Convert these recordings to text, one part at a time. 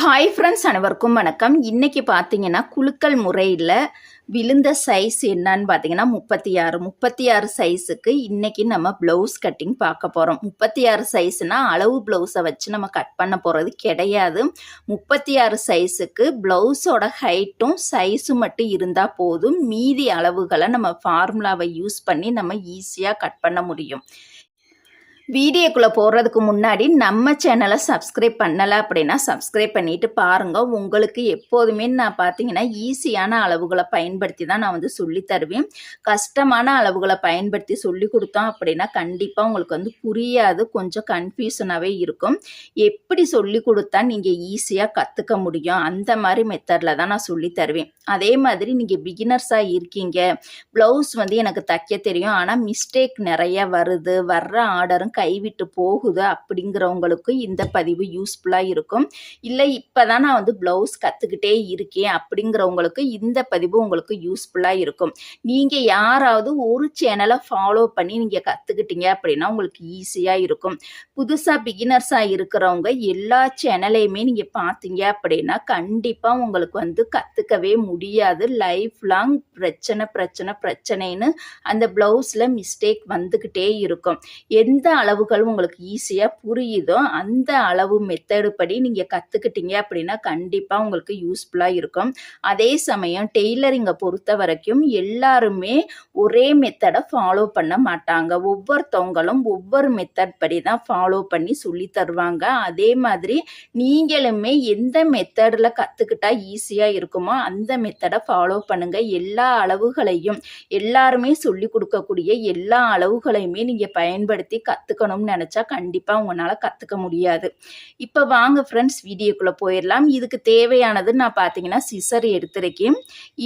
Hi friends, அனைவருக்கும் வணக்கம். இன்றைக்கி பார்த்தீங்கன்னா குலுக்கல் முறையில் விழுந்த சைஸ் என்னன்னு பார்த்தீங்கன்னா 36 சைஸுக்கு இன்றைக்கி நம்ம ப்ளவுஸ் கட்டிங் பார்க்க போகிறோம். 36 சைஸ்னால் அளவு ப்ளவுஸை வச்சு நம்ம கட் பண்ண போகிறது கிடையாது. 36 சைஸுக்கு ப்ளவுஸோட ஹைட்டும் சைஸும் மட்டும் இருந்தால் போதும். மீதி அளவுகளை நம்ம ஃபார்முலாவை யூஸ் பண்ணி நம்ம ஈஸியாக கட் பண்ண முடியும். வீடியோக்குள்ளே போகிறதுக்கு முன்னாடி நம்ம சேனலை சப்ஸ்கிரைப் பண்ணலை அப்படின்னா சப்ஸ்கிரைப் பண்ணிவிட்டு பாருங்கள். உங்களுக்கு எப்போதுமே நான் பார்த்தீங்கன்னா ஈஸியான அளவுகளை பயன்படுத்தி தான் நான் சொல்லி தருவேன். கஷ்டமான அளவுகளை பயன்படுத்தி சொல்லி கொடுத்தோம் அப்படின்னா கண்டிப்பாக உங்களுக்கு புரியாது, கொஞ்சம் கன்ஃபியூஷனாகவே இருக்கும். எப்படி சொல்லி கொடுத்தா நீங்கள் ஈஸியாக கற்றுக்க முடியும், அந்த மாதிரி மெத்தடில் தான் நான் சொல்லி தருவேன். அதே மாதிரி நீங்கள் பிகினர்ஸாக இருக்கீங்க, ப்ளவுஸ் எனக்கு தைக்க தெரியும் ஆனால் மிஸ்டேக் நிறைய வருது, வர்ற ஆர்டரும் கைவிட்டு போகுது அப்படிங்கிறவங்களுக்கு இந்த பதிவு யூஸ்ஃபுல்லாக இருக்கும். இல்லை இப்போ தான் நான் ப்ளவுஸ் கற்றுக்கிட்டே இருக்கேன் அப்படிங்கிறவங்களுக்கு இந்த பதிவு உங்களுக்கு யூஸ்ஃபுல்லாக இருக்கும். நீங்கள் யாராவது ஒரு சேனலை ஃபாலோ பண்ணி நீங்கள் கற்றுக்கிட்டீங்க அப்படின்னா உங்களுக்கு ஈஸியாக இருக்கும். புதுசாக பிகினர்ஸாக இருக்கிறவங்க எல்லா சேனலையுமே நீங்கள் பார்த்தீங்க அப்படின்னா கண்டிப்பாக உங்களுக்கு கற்றுக்கவே முடியாது. லைஃப் லாங் பிரச்சனைன்னு அந்த ப்ளவுஸில் மிஸ்டேக் வந்துக்கிட்டே இருக்கும். எந்த அளவுகள் உங்களுக்கு ஈஸியாக புரியுதோ அந்த அளவு மெத்தடு படி நீங்கள் கற்றுக்கிட்டீங்க அப்படின்னா கண்டிப்பாக உங்களுக்கு யூஸ்ஃபுல்லாக இருக்கும். அதே சமயம் டெய்லரிங்கை பொறுத்த வரைக்கும் எல்லாருமே ஒரே மெத்தடை ஃபாலோ பண்ண மாட்டாங்க. ஒவ்வொருத்தவங்களும் ஒவ்வொரு மெத்தட் படி தான் ஃபாலோ பண்ணி சொல்லி தருவாங்க. அதே மாதிரி நீங்களுமே எந்த மெத்தடில் கற்றுக்கிட்டா ஈஸியாக இருக்குமோ அந்த மெத்தடை ஃபாலோ பண்ணுங்கள். எல்லா அளவுகளையும் எல்லாருமே சொல்லி கொடுக்கக்கூடிய எல்லா அளவுகளையுமே நீங்கள் பயன்படுத்தி கற்றுக்கணும்னு நினச்சா கண்டிப்பாக உங்களால் கற்றுக்க முடியாது. இப்போ வாங்க ஃப்ரெண்ட்ஸ் வீடியோக்குள்ளே போயிடலாம். இதுக்கு தேவையானது நான் பார்த்தீங்கன்னா சிசர் எடுத்திருக்கேன்,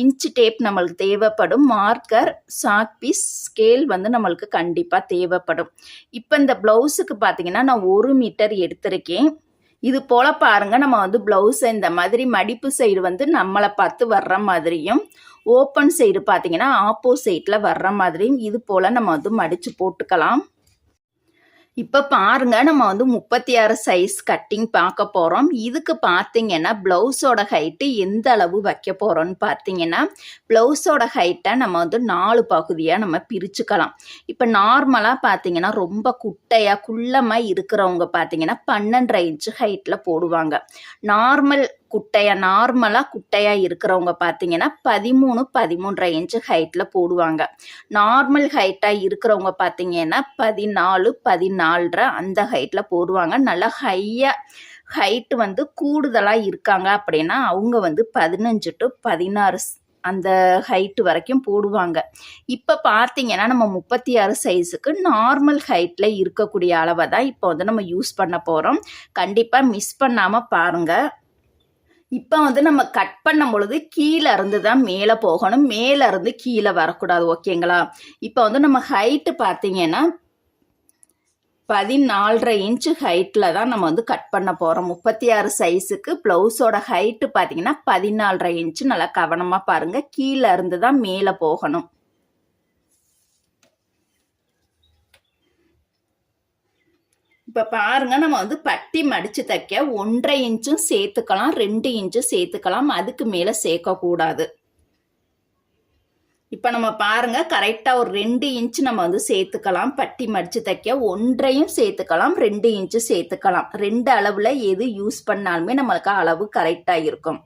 இன்ச் டேப் நம்மளுக்கு தேவைப்படும், மார்க்கர், சாக் பீஸ், ஸ்கேல் நம்மளுக்கு கண்டிப்பாக தேவைப்படும். இப்போ இந்த ப்ளவுஸுக்கு பார்த்தீங்கன்னா நான் 1 மீட்டர் எடுத்திருக்கேன். இது போல் பாருங்கள், நம்ம ப்ளவுஸை இந்த மாதிரி மடிப்பு சைடு நம்மளை பார்த்து வர்ற மாதிரியும் ஓப்பன் சைடு பார்த்தீங்கன்னா ஆப்போசைட்டில் வர்ற மாதிரியும் இது போல் நம்ம மடித்து போட்டுக்கலாம். இப்போ பாருங்க, நம்ம 36 சைஸ் கட்டிங் பார்க்க போகிறோம். இதுக்கு பார்த்தீங்கன்னா ப்ளவுஸோட ஹைட்டு எந்த அளவு வைக்க போகிறோன்னு பார்த்தீங்கன்னா ப்ளவுஸோட ஹைட்டை நம்ம 4 பகுதியாக நம்ம பிரிச்சுக்கலாம். இப்போ நார்மலாக பார்த்தீங்கன்னா ரொம்ப குட்டையாக குள்ளமாக இருக்கிறவங்க பார்த்தீங்கன்னா 12.5 இன்ச்சு ஹைட்டில் போடுவாங்க. நார்மலாக குட்டையாக இருக்கிறவங்க பார்த்தீங்கன்னா 13.5 இன்ச்சு ஹைட்டில் போடுவாங்க. நார்மல் ஹைட்டாக இருக்கிறவங்க பார்த்தீங்கன்னா 14.5 அந்த ஹைட்டில் போடுவாங்க. நல்லா ஹைட்டு கூடுதலாக இருக்காங்க அப்படின்னா அவங்க 15 to 16 அந்த ஹைட்டு வரைக்கும் போடுவாங்க. இப்போ பார்த்தீங்கன்னா நம்ம 36 சைஸுக்கு நார்மல் ஹைட்டில் இருக்கக்கூடிய அளவை தான் இப்போ நம்ம யூஸ் பண்ண போகிறோம். கண்டிப்பாக மிஸ் பண்ணாமல் பாருங்கள். இப்போ நம்ம கட் பண்ணும் பொழுது கீழே இருந்து தான் மேலே போகணும், மேலே இருந்து கீழே வரக்கூடாது. ஓகேங்களா? இப்போ நம்ம ஹைட்டு பார்த்தீங்கன்னா 14.5 இன்ச்சு ஹைட்டில் தான் நம்ம கட் பண்ண போகிறோம். 36 சைஸுக்கு ப்ளவுஸோட ஹைட்டு பார்த்தீங்கன்னா 14.5 இன்ச்சு. நல்லா கவனமாக பாருங்கள், கீழே இருந்து தான் மேலே போகணும். இப்போ பாருங்க, நம்ம பட்டி மடித்து தைக்க 1.5 இன்ச்சும் சேர்த்துக்கலாம், 2 இன்ச்சும் சேர்த்துக்கலாம், அதுக்கு மேலே சேர்க்கக்கூடாது. இப்போ நம்ம பாருங்க கரெக்டாக ஒரு 2 இன்ச்சு நம்ம சேர்த்துக்கலாம். பட்டி மடித்து தைக்க 1.5யும் சேர்த்துக்கலாம், 2 இன்ச்சும் சேர்த்துக்கலாம். 2 அளவில் எது யூஸ் பண்ணாலுமே நம்மளுக்கு அளவு கரெக்டாக இருக்கும்.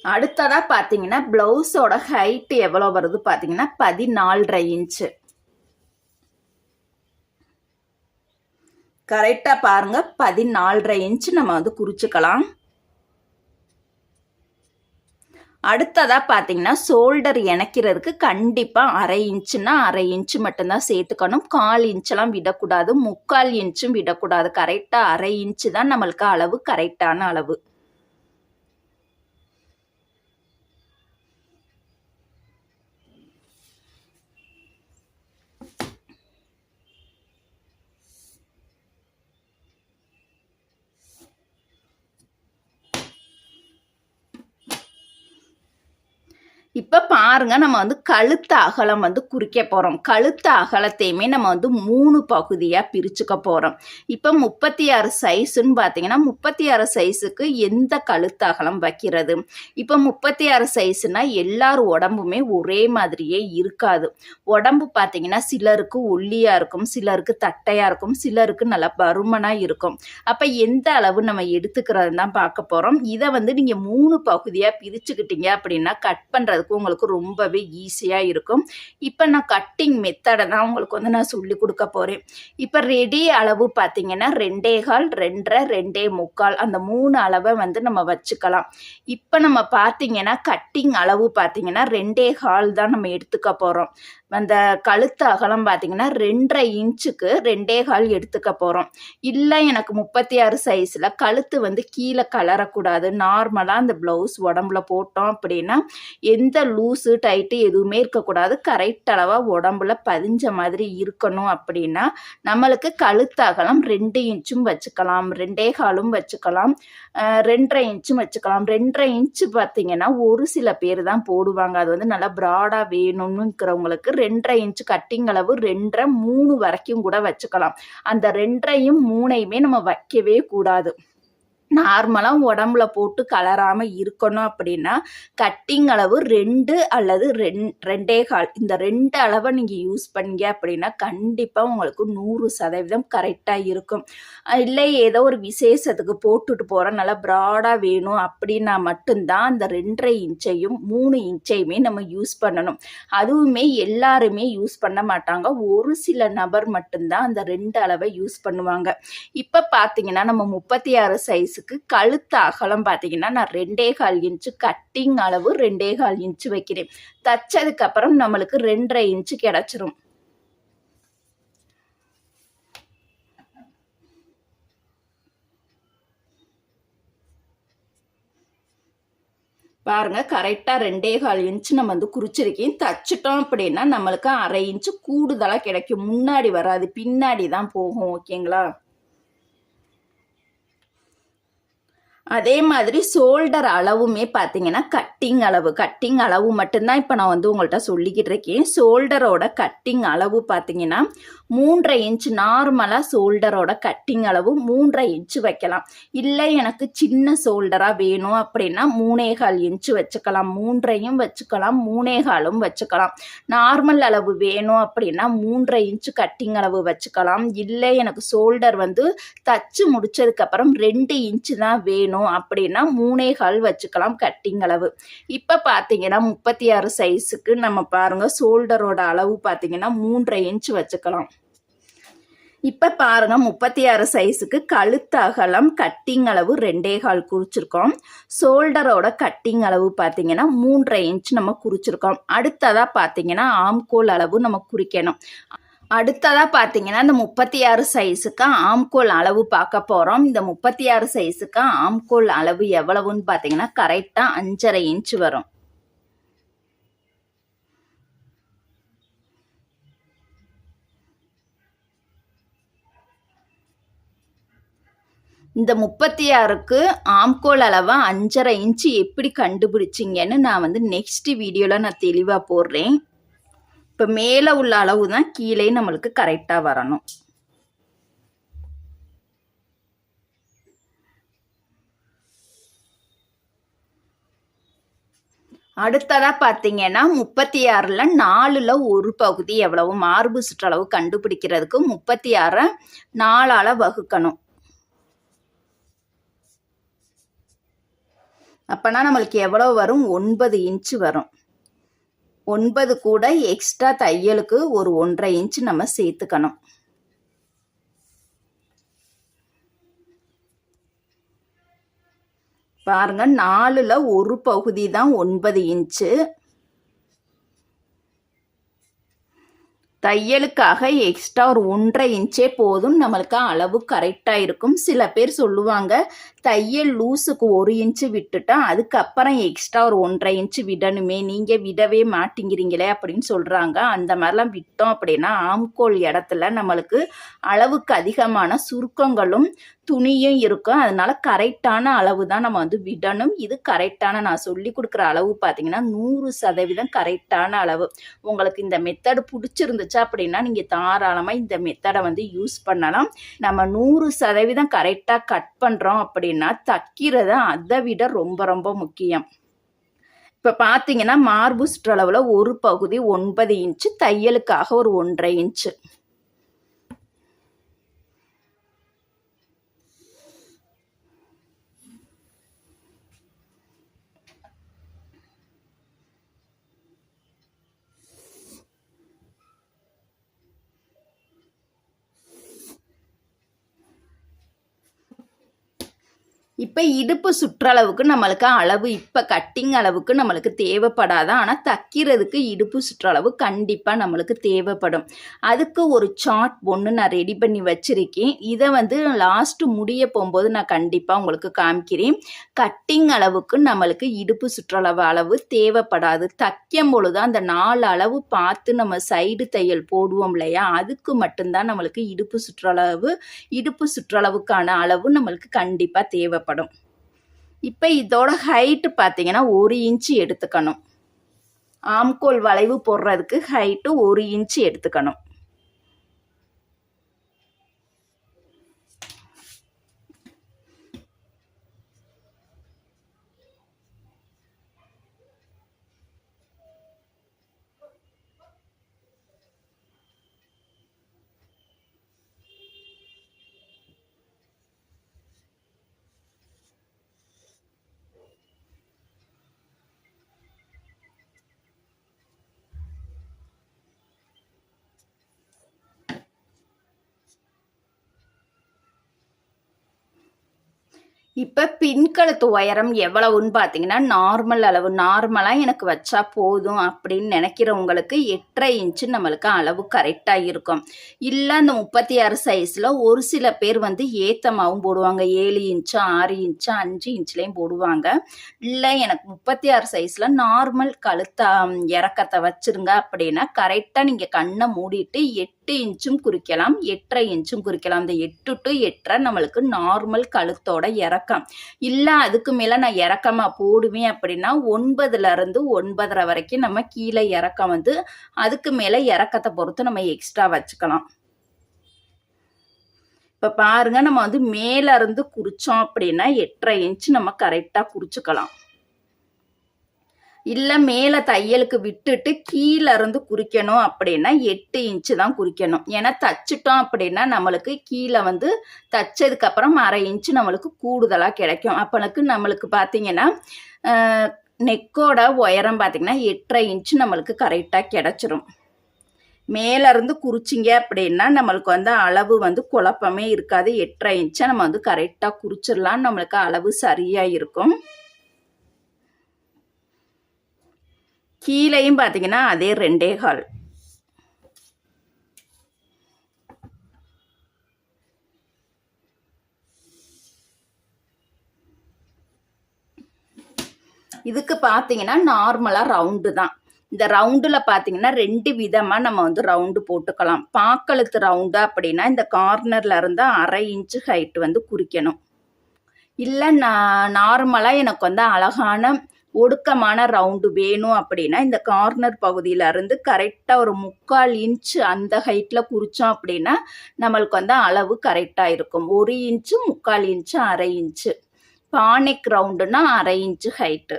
அடுத்ததாக பார்த்தீங்கன்னா ப்ளவுஸோட ஹைட்டு எவ்வளோ வருது பார்த்தீங்கன்னா 14.5 இன்ச்சு. கரெக்டாக பாருங்கள், 14.5 இன்ச்சு நம்ம குறிச்சுக்கலாம். அடுத்ததாக பார்த்தீங்கன்னா ஷோல்டர் இணைக்கிறதுக்கு கண்டிப்பாக 1/2 இன்ச்சுன்னா 1/2 இன்ச்சு மட்டும்தான் சேர்த்துக்கணும். 1/4 இன்ச்செலாம் விடக்கூடாது, 3/4 இன்ச்சும் விடக்கூடாது. கரெக்டாக 1/2 இன்ச்சு தான் நம்மளுக்கு அளவு, கரெக்டான அளவு. இப்போ பாருங்க நம்ம வந்து கழுத்து அகலம் வந்து குறிக்க போகிறோம். கழுத்து அகலத்தையுமே நம்ம வந்து 3 பகுதியாக பிரிச்சுக்க போகிறோம். இப்போ 36 சைஸுன்னு பார்த்தீங்கன்னா 36 சைஸுக்கு எந்த கழுத்து அகலம் வைக்கிறது? இப்போ 36 சைஸுனா எல்லார் உடம்புமே ஒரே மாதிரியே இருக்காது. உடம்பு பார்த்தீங்கன்னா சிலருக்கு ஒல்லியாக இருக்கும், சிலருக்கு தட்டையாக இருக்கும், சிலருக்கு நல்லா பருமனாக இருக்கும். அப்போ எந்த அளவு நம்ம எடுத்துக்கிறது தான் பார்க்க போகிறோம். இதை வந்து நீங்கள் 3 பகுதியாக பிரிச்சுக்கிட்டீங்க அப்படின்னா கட் பண்ணுறது உங்களுக்கு ரொம்பவே ஈஸியாக இருக்கும். இப்போ நான் கட்டிங் மெத்தடை தான் உங்களுக்கு வந்து நான் சொல்லி கொடுக்க போகிறேன். இப்போ ரெடி அளவு பார்த்தீங்கன்னா 2.25, 2.5, 2.25 அந்த 3 அளவை வந்து நம்ம வச்சுக்கலாம். இப்போ நம்ம பார்த்தீங்கன்னா கட்டிங் அளவு பார்த்தீங்கன்னா 2.25 தான் நம்ம எடுத்துக்க போகிறோம். அந்த கழுத்து அகலம் பார்த்தீங்கன்னா 2.5 இன்ச்சுக்கு 2.25 எடுத்துக்க போகிறோம். இல்லை எனக்கு 36 சைஸில் கழுத்து வந்து கீழே கலரக்கூடாது, நார்மலாக அந்த ப்ளவுஸ் உடம்புல போட்டோம் அப்படின்னா எந்த லூஸு டைட்டு எதுவுமே இருக்கக்கூடாது, கரெக்ட் அளவாக உடம்புல பதிஞ்ச மாதிரி இருக்கணும் அப்படின்னா நம்மளுக்கு கழுத்து அகலம் 2 இன்ச்சும் வச்சுக்கலாம், 2.25 வச்சுக்கலாம், 2.5 இன்ச்சும் வச்சுக்கலாம். 2.5 இன்ச்சு பார்த்தீங்கன்னா ஒரு சில பேர் தான் போடுவாங்க. அது வந்து நல்லா ப்ராடாக வேணும்னுங்கிறவங்களுக்கு 2.5 இன்ச்சு கட்டிங் அளவு 2.5, 3 வரைக்கும் கூட வச்சுக்கலாம். அந்த 2.5யும் 3யுமே நம்ம வைக்கவே கூடாது. நார்மலாக உடம்புல போட்டு கலராமல் இருக்கணும் அப்படின்னா கட்டிங் அளவு 2 அல்லது 2.25 இந்த 2 அளவை நீங்கள் யூஸ் பண்ணீங்க அப்படின்னா கண்டிப்பாக உங்களுக்கு 100% கரெக்டாக இருக்கும். இல்லை ஏதோ ஒரு விசேஷத்துக்கு போட்டுட்டு போகிற நல்லா ப்ராடாக வேணும் அப்படின்னா மட்டும்தான் அந்த 2.5 இன்ச்சையும் 3 இன்ச்சையுமே நம்ம யூஸ் பண்ணணும். அதுவுமே எல்லாருமே யூஸ் பண்ண மாட்டாங்க, ஒரு சில நபர் மட்டும்தான் அந்த 2 அளவை யூஸ் பண்ணுவாங்க. இப்போ பார்த்தீங்கன்னா நம்ம 36 சைஸ் கழுத்து அகலம் பார்த்தீங்கன்னா நான் 2.25 இன்ச்சு கட்டிங் அளவு 2.25 இன்ச்சு வைக்கிறேன். தச்சதுக்கு அப்புறம் நம்மளுக்கு 2.5 இன்ச்சு கிடைச்சிரும். பாருங்க கரெக்டாக 2.25 இன்ச்சு நம்ம வந்து குறிச்சிருக்கேன். தச்சுட்டோம் அப்படின்னா நம்மளுக்கு 1/2 இன்ச்சு கூடுதலாக கிடைக்கும். முன்னாடி வராது, பின்னாடி தான் போகும். ஓகேங்களா? அதே மாதிரி ஷோல்டர் அளவுமே பார்த்தீங்கன்னா கட்டிங் அளவு மட்டும்தான் இப்போ நான் வந்து உங்கள்கிட்ட சொல்லிக்கிட்டு இருக்கேன். ஷோல்டரோட கட்டிங் அளவு பார்த்தீங்கன்னா 3.5 இன்ச்சு, நார்மலாக ஷோல்டரோட கட்டிங் அளவு 3.5 இன்ச்சு வைக்கலாம். இல்லை எனக்கு சின்ன ஷோல்டராக வேணும் அப்படின்னா 3.25 இன்ச்சு வச்சுக்கலாம், 3.5யும் வச்சுக்கலாம், 3.25ம் வச்சுக்கலாம். நார்மல் அளவு வேணும் அப்படின்னா 3.5 இன்ச்சு கட்டிங் அளவு வச்சுக்கலாம். இல்லை எனக்கு ஷோல்டர் வந்து தச்சு முடிச்சதுக்கப்புறம் 2 இன்ச்சு தான் வேணும் அப்படின்னா 3.25 வச்சுக்கலாம் கட்டிங் அளவு. இப்போ பார்த்தீங்கன்னா 36 சைஸுக்கு நம்ம பாருங்க ஷோல்டரோட அளவு பார்த்தீங்கன்னா 3.5 இன்ச்சு வச்சுக்கலாம். இப்போ பாருங்க 36 சைஸுக்கு கழுத்து அகலம் கட்டிங் அளவு 2.25 குறிச்சிருக்கோம். ஷோல்டரோட கட்டிங் அளவு பார்த்தீங்கன்னா 3.5 இன்ச் நம்ம குறிச்சிருக்கோம். அடுத்ததாக பார்த்தீங்கன்னா ஆம்கோல் அளவு நம்ம குறிக்கணும். அடுத்ததாக பார்த்தீங்கன்னா இந்த 36 சைஸுக்கு ஆம்கோல் அளவு பார்க்க போகிறோம். இந்த 36 சைஸுக்கு ஆம்கோல் அளவு எவ்வளவுன்னு பார்த்தீங்கன்னா கரெக்டாக 5.5 இன்ச்சு வரும். இந்த 36க்கு ஆம்கோல் அளவை 5.5 இன்ச்சு எப்படி கண்டுபிடிச்சிங்கன்னு நான் வந்து நெக்ஸ்ட் வீடியோவில் நான் தெளிவாக போடுறேன். இப்போ மேலே உள்ள அளவு தான் கீழே நம்மளுக்கு கரெக்டாக வரணும். அடுத்ததாக பார்த்தீங்கன்னா 36ல் 4ல் ஒரு பகுதி எவ்வளவு மார்பு சுற்றளவு கண்டுபிடிக்கிறதுக்கு 36 4ஆல் வகுக்கணும். அப்போனா நம்மளுக்கு எவ்வளோ வரும்? 9 இன்ச்சு வரும். 9 கூட எக்ஸ்ட்ரா தையலுக்கு ஒரு 1.5 இன்ச்சு நம்ம சேர்த்துக்கணும். பாருங்க 4ல் ஒரு பகுதி தான் 9 இன்ச்சு. தையலுக்காக எக்ஸ்ட்ரா ஒரு 1.5 இன்ச்சே போதும், நம்மளுக்கு அளவு கரெக்டாக இருக்கும். சில பேர் சொல்லுவாங்க தையல் லூஸுக்கு 1 இன்ச்சு விட்டுட்டா அதுக்கப்புறம் எக்ஸ்ட்ரா ஒரு 1.5 இன்ச்சு விடணுமே, நீங்கள் விடவே மாட்டேங்கிறீங்களே அப்படின்னு சொல்கிறாங்க. அந்த மாதிரிலாம் விட்டோம் அப்படின்னா ஆம்கோல் இடத்துல நம்மளுக்கு அளவுக்கு அதிகமான சுருக்கங்களும் துணியும் இருக்கும். அதனால கரெக்டான அளவு தான் நம்ம வந்து விடணும். இது கரெக்டான நான் சொல்லி கொடுக்குற அளவு பார்த்தீங்கன்னா 100% கரெக்டான அளவு. உங்களுக்கு இந்த மெத்தடு பிடிச்சிருந்துச்சா அப்படின்னா நீங்கள் தாராளமாக இந்த மெத்தடை வந்து யூஸ் பண்ணலாம். நம்ம 100% கரெக்டாக கட் பண்ணுறோம் அப்படின்னா தைக்கிறது அதை விட ரொம்ப ரொம்ப முக்கியம். இப்போ பார்த்தீங்கன்னா மார்பு சுற்றளவில் ஒரு பகுதி 9 இன்ச்சு, தையலுக்காக ஒரு 1.5 இன்ச்சு. இப்போ இடுப்பு சுற்றளவுக்கு நம்மளுக்கு அளவு இப்போ கட்டிங் அளவுக்கு நம்மளுக்கு தேவைப்படாது. ஆனால் தைக்கிறதுக்கு இடுப்பு சுற்றளவு கண்டிப்பாக நம்மளுக்கு தேவைப்படும். அதுக்கு ஒரு சார்ட் ஒன்று நான் ரெடி பண்ணி வச்சுருக்கேன். இதை வந்து லாஸ்ட்டு முடிய போகும்போது நான் கண்டிப்பாக உங்களுக்கு காமிக்கிறேன். கட்டிங் அளவுக்கு நம்மளுக்கு இடுப்பு சுற்றளவு அளவு தேவைப்படாது. தைக்கும் பொழுது அந்த 4 அளவு பார்த்து நம்ம சைடு தையல் போடுவோம் இல்லையா, அதுக்கு மட்டும்தான் நம்மளுக்கு இடுப்பு சுற்றளவுக்கான அளவு நம்மளுக்கு கண்டிப்பாக தேவைப்படும். இப்போ இதோட ஹைட்டு பார்த்தீங்கன்னா 1 இன்ச்சு எடுத்துக்கணும். ஆம்கோல் வளைவு போடுறதுக்கு ஹைட்டு 1 இன்ச்சு எடுத்துக்கணும். இப்போ பின்கழுத்து உயரம் எவ்வளவுன்னு பார்த்தீங்கன்னா நார்மல் அளவு, நார்மலாக எனக்கு வச்சா போதும் அப்படின்னு நினைக்கிறவங்களுக்கு 8.5 இன்ச்சு நம்மளுக்கு அளவு கரெக்டாக இருக்கும். இல்லை அந்த 36 சைஸில் ஒரு சில பேர் வந்து ஏத்தமாகவும் போடுவாங்க, 7 இன்ச்சு 6 இன்ச்சு 5 இன்ச்லேயும் போடுவாங்க. இல்லை எனக்கு 36 சைஸில் நார்மல் கழுத்தா இறக்கத்தை வச்சுருங்க அப்படின்னா கரெக்டாக நீங்கள் கண்ணை மூடிட்டு 8 இன்ச்சும் குறிக்கலாம், 8.5 இன்ச்சும் குறிக்கலாம். இந்த 8 to 8.5 நம்மளுக்கு நார்மல் கழுத்தோட இறக்கம். இல்லை அதுக்கு மேலே நான் இறக்கமாக போடுவேன் அப்படின்னா 9லேருந்து 9.5 வரைக்கும் நம்ம கீழே இறக்கம் வந்து அதுக்கு மேலே இறக்கத்தை பொறுத்து நம்ம எக்ஸ்ட்ரா வச்சுக்கலாம். இப்போ பாருங்க, நம்ம வந்து மேலே இருந்து குறிச்சோம் அப்படின்னா 8.5 இன்ச்சு நம்ம கரெக்டாக குறிச்சுக்கலாம். இல்லை மேலே தையலுக்கு விட்டுட்டு கீழே இருந்து குறிக்கணும் அப்படின்னா 8 இன்ச்சு தான் குறிக்கணும். ஏன்னா தச்சிட்டோம் அப்படின்னா நம்மளுக்கு கீழே வந்து தச்சதுக்கப்புறம் 1/2 இன்ச்சு நம்மளுக்கு கூடுதலாக கிடைக்கும். அப்போனுக்கு நம்மளுக்கு பார்த்தீங்கன்னா நெக்கோட உயரம் பார்த்தீங்கன்னா 8.5 இன்ச்சு நம்மளுக்கு கரெக்டாக கிடச்சிரும். மேலேருந்து குறிச்சிங்க அப்படின்னா நம்மளுக்கு வந்து அளவு வந்து குழப்பமே இருக்காது. 8.5 இன்ச்சை நம்ம வந்து கரெக்டாக குறிச்சிடலாம், நம்மளுக்கு அளவு சரியாக இருக்கும். கீழையும் பார்த்தீங்கன்னா அதே 2.25. இதுக்கு பார்த்தீங்கன்னா நார்மலாக ரவுண்டு தான். இந்த ரவுண்டில் பார்த்தீங்கன்னா 2 விதமாக நம்ம வந்து ரவுண்டு போட்டுக்கலாம். பாக்கழுத்து ரவுண்டு அப்படின்னா இந்த கார்னரில் இருந்தால் 1/2 இன்ச்சு ஹைட்டு வந்து குறிக்கணும். இல்லை நார்மலாக எனக்கு வந்து அழகான ஒடுக்கமான ரவுண்டு வேணும் அப்படின்னா இந்த கார்னர் பகுதியிலேருந்து கரெக்டாக ஒரு 3/4 இன்ச்சு அந்த ஹைட்டில் குறித்தோம் அப்படின்னா நம்மளுக்கு வந்து அளவு கரெக்டாக இருக்கும். 1 இன்ச்சு 3/4 இன்ச்சு 1/2 இன்ச்சு. பானெக் ரவுண்டுன்னா 1/2 இன்ச்சு ஹைட்டு.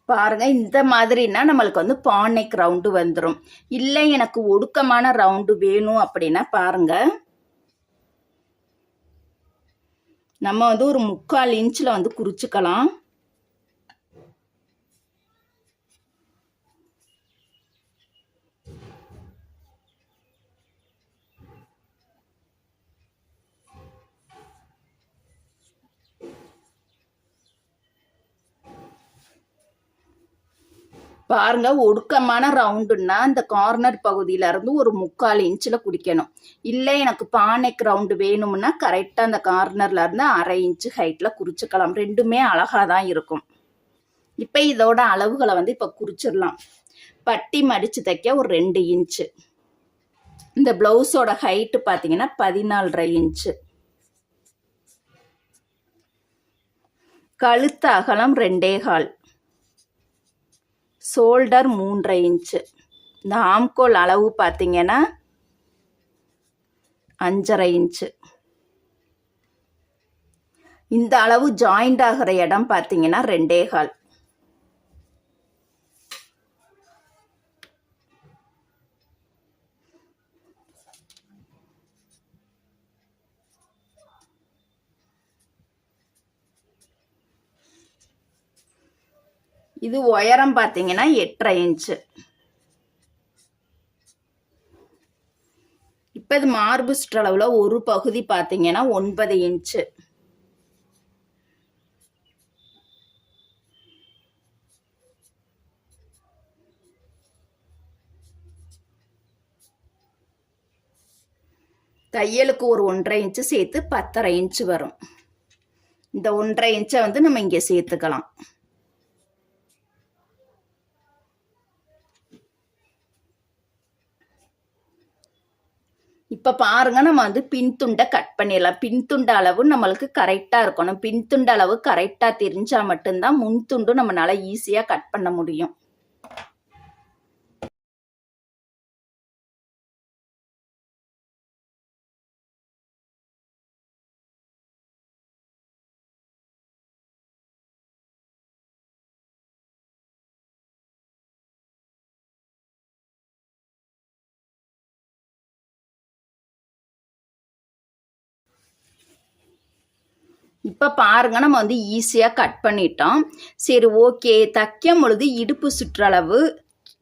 பாருங்க, இந்த மாதிரினா நம்மளுக்கு வந்து பானெக் ரவுண்டு வந்துடும். இல்லை எனக்கு ஒடுக்கமான ரவுண்டு வேணும் அப்படின்னா பாருங்க, நம்ம வந்து ஒரு 3/4 இன்ச்சில் வந்து குறிச்சுக்கலாம். பாருங்க, ஒடுக்கமான ரவுண்டுன்னா அந்த கார்னர் பகுதியிலேருந்து ஒரு 3/4 இன்ச்சில் குடிக்கணும். இல்லை எனக்கு பானைக்கு ரவுண்டு வேணும்னா கரெக்டாக அந்த கார்னர்லேருந்து 1/2 இன்ச்சு ஹைட்டில் குறிச்சிக்கலாம். ரெண்டுமே அழகாக தான் இருக்கும். இப்போ இதோட அளவுகளை வந்து இப்போ குறிச்சிடலாம். பட்டி மடித்து தைக்க ஒரு 2 இன்ச்சு. இந்த ப்ளவுஸோட ஹைட்டு பார்த்தீங்கன்னா 14.5 இன்ச்சு. கழுத்து அகலம் 2.25. Shoulder 3.5 inch. இந்த ஆம்கோல் அளவு பார்த்தீங்கன்னா 5.5 இன்ச்சு. இந்த அளவு ஜாயிண்ட் ஆகிற இடம் பார்த்தீங்கன்னா 2.25. இது உயரம் பார்த்தீங்கன்னா 8.5 இன்ச்சு. இப்போ இது மார்பு சுற்றளவில் ஒரு பகுதி பார்த்தீங்கன்னா 9 இன்ச்சு. தையலுக்கு ஒரு 1.5 இன்ச்சு சேர்த்து 10.5 இன்ச்சு வரும். இந்த 1.5 இன்ச்சை வந்து நம்ம இங்கே சேர்த்துக்கலாம். இப்போ பாருங்க, நம்ம வந்து பின்துண்டை கட் பண்ணிடலாம். பின்துண்டு அளவு நம்மளுக்கு கரெக்டாக இருக்கணும். பின்துண்டு அளவு கரெக்டாக தெரிஞ்சால் மட்டும்தான் முன்துண்டு நம்மளால ஈஸியாக கட் பண்ண முடியும். இப்போ பாருங்க, நம்ம வந்து ஈஸியாக கட் பண்ணிட்டோம். சரி, ஓகே. தைக்கும் பொழுது இடுப்பு சுற்றளவு